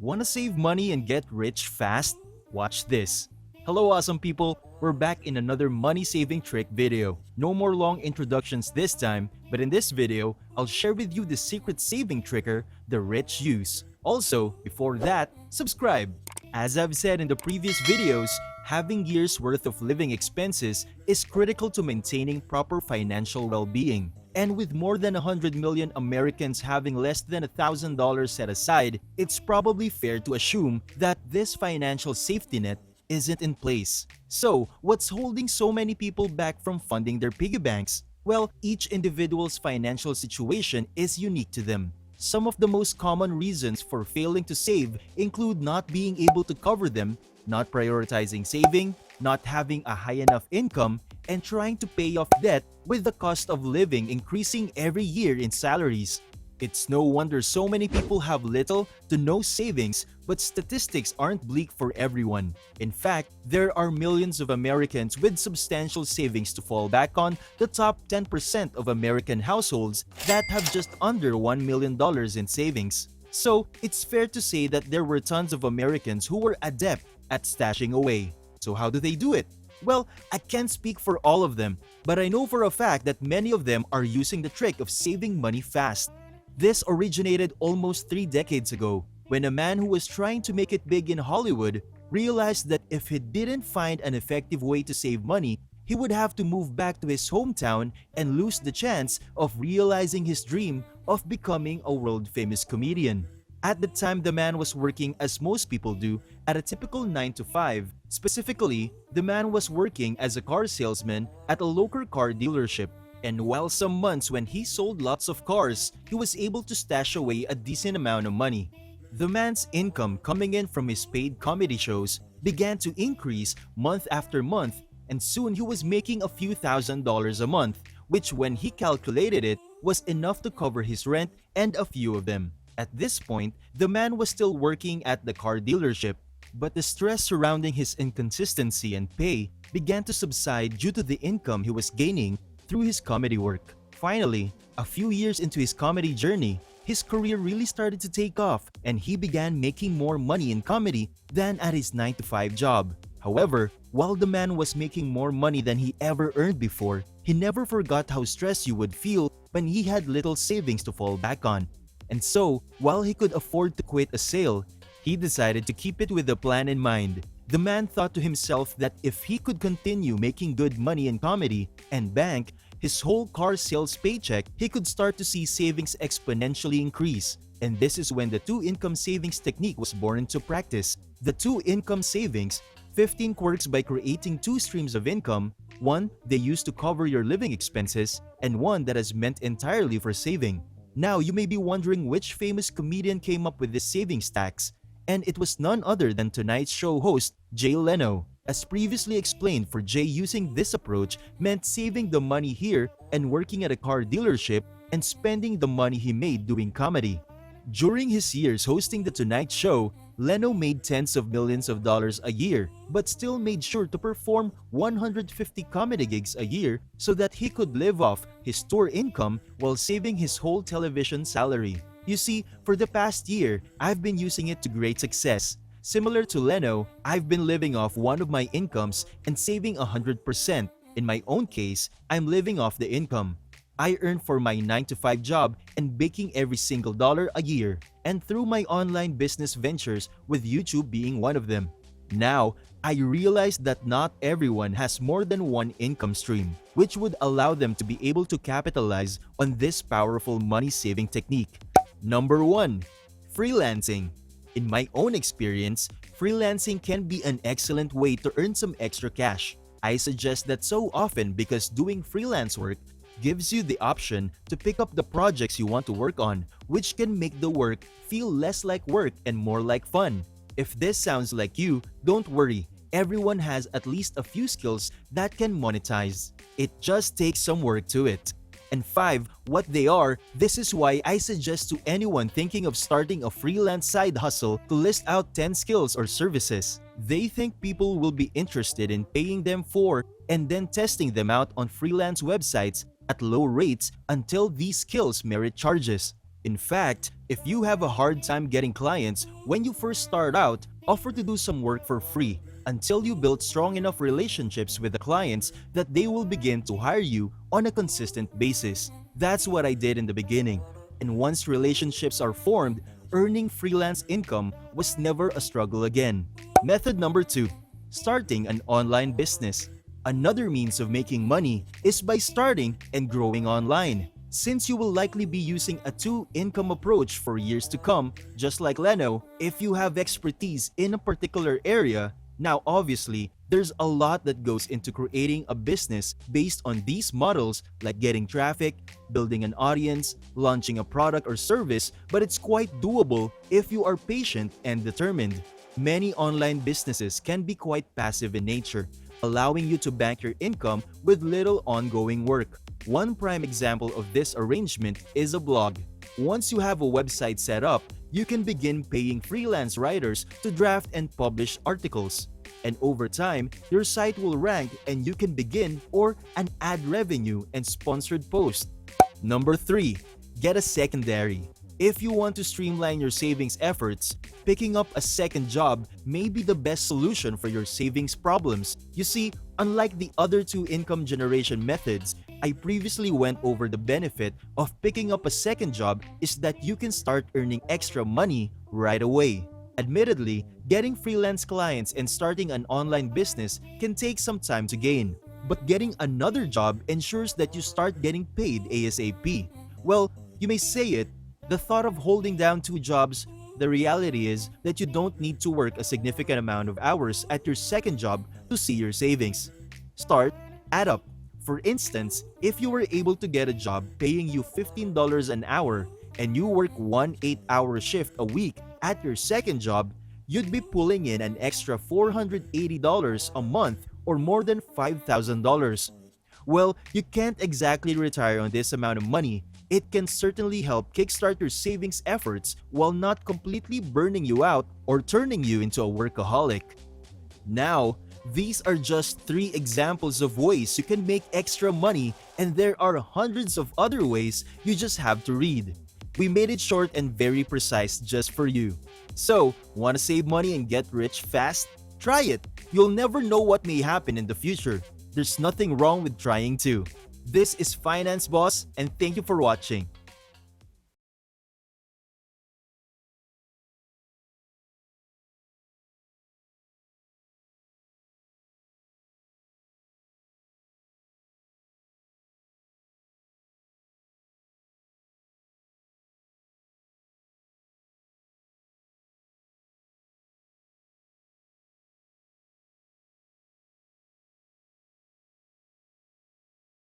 Want to save money and get rich fast? Watch this. Hello awesome people, we're back in another money saving trick video. No more long introductions this time, but in this video, I'll share with you the secret saving tricker the rich use. Also, before that, subscribe. As I've said in the previous videos, having years worth of living expenses is critical to maintaining proper financial well-being. And with more than 100 million Americans having less than $1,000 set aside, it's probably fair to assume that this financial safety net isn't in place. So, what's holding so many people back from funding their piggy banks? Well, each individual's financial situation is unique to them. Some of the most common reasons for failing to save include not being able to cover them, not prioritizing saving, not having a high enough income, and trying to pay off debt with the cost of living increasing every year in salaries. It's no wonder so many people have little to no savings, but statistics aren't bleak for everyone. In fact, there are millions of Americans with substantial savings to fall back on. The top 10% of American households that have just under $1 million in savings. So, it's fair to say that there were tons of Americans who were adept at stashing away. So how do they do it? Well, I can't speak for all of them, but I know for a fact that many of them are using the trick of saving money fast. This originated almost 3 decades ago, when a man who was trying to make it big in Hollywood realized that if he didn't find an effective way to save money, he would have to move back to his hometown and lose the chance of realizing his dream of becoming a world-famous comedian. At the time, the man was working as most people do at a typical 9 to 5. Specifically, the man was working as a car salesman at a local car dealership. And while some months when he sold lots of cars, he was able to stash away a decent amount of money. The man's income coming in from his paid comedy shows began to increase month after month, and soon he was making a few $1,000s a month, which when he calculated it was enough to cover his rent and a few of them. At this point, the man was still working at the car dealership, but the stress surrounding his inconsistency and pay began to subside due to the income he was gaining through his comedy work. Finally, a few years into his comedy journey, his career really started to take off and he began making more money in comedy than at his 9 to 5 job. However, while the man was making more money than he ever earned before, he never forgot how stressed you would feel when he had little savings to fall back on. And so, while he could afford to quit a sale, he decided to keep it with a plan in mind. The man thought to himself that if he could continue making good money in comedy and bank his whole car sales paycheck, he could start to see savings exponentially increase. And this is when the two-income savings technique was born into practice. The two-income savings, 15 works by creating 2 streams of income, one they use to cover your living expenses, and one that is meant entirely for saving. Now, you may be wondering which famous comedian came up with this savings tax, and it was none other than tonight's show host, Leno. As previously explained, for Jay, using this approach meant saving the money here and working at a car dealership and spending the money he made doing comedy. During his years hosting the Tonight Show, Leno made tens of millions of dollars a year, but still made sure to perform 150 comedy gigs a year so that he could live off his tour income while saving his whole television salary. You see, for the past year, I've been using it to great success. Similar to Leno, I've been living off one of my incomes and saving 100%. In my own case, I'm living off the income I earn for my 9 to 5 job and baking every single dollar a year, and through my online business ventures, with YouTube being one of them. Now, I realize that not everyone has more than one income stream, which would allow them to be able to capitalize on this powerful money-saving technique. Number 1. Freelancing. In my own experience, freelancing can be an excellent way to earn some extra cash. I suggest that so often because doing freelance work gives you the option to pick up the projects you want to work on, which can make the work feel less like work and more like fun. If this sounds like you, don't worry. Everyone has at least a few skills that can monetize. It just takes some work to it. And 5, what they are, this is why I suggest to anyone thinking of starting a freelance side hustle to list out 10 skills or services they think people will be interested in paying them for, and then testing them out on freelance websites at low rates until these skills merit charges. In fact, if you have a hard time getting clients when you first start out, offer to do some work for free until you build strong enough relationships with the clients that they will begin to hire you on a consistent basis. That's what I did in the beginning. And once relationships are formed, earning freelance income was never a struggle again. Method number 2. Starting an online business. Another means of making money is by starting and growing online. Since you will likely be using a two-income approach for years to come, just like Leno, if you have expertise in a particular area, now obviously, there's a lot that goes into creating a business based on these models like getting traffic, building an audience, launching a product or service, but it's quite doable if you are patient and determined. Many online businesses can be quite passive in nature, allowing you to bank your income with little ongoing work. One prime example of this arrangement is a blog. Once you have a website set up, you can begin paying freelance writers to draft and publish articles. And over time, your site will rank and you can begin or an ad revenue and sponsored post. Number 3. Get a secondary. If you want to streamline your savings efforts, picking up a second job may be the best solution for your savings problems. You see, unlike the other two income generation methods, I previously went over the benefit of picking up a second job is that you can start earning extra money right away. Admittedly, getting freelance clients and starting an online business can take some time to gain, but getting another job ensures that you start getting paid ASAP. Well, you may say it, the thought of holding down two jobs, the reality is that you don't need to work a significant amount of hours at your second job to see your savings. Start, add up. For instance, if you were able to get a job paying you $15 an hour and you work one 8-hour shift a week at your second job, you'd be pulling in an extra $480 a month or more than $5,000. Well, you can't exactly retire on this amount of money. It can certainly help kickstart your savings efforts while not completely burning you out or turning you into a workaholic. Now, these are just 3 examples of ways you can make extra money, and there are hundreds of other ways you just have to read. We made it short and very precise just for you. So, want to save money and get rich fast? Try it! You'll never know what may happen in the future. There's nothing wrong with trying too. This is Finance Boss, and thank you for watching.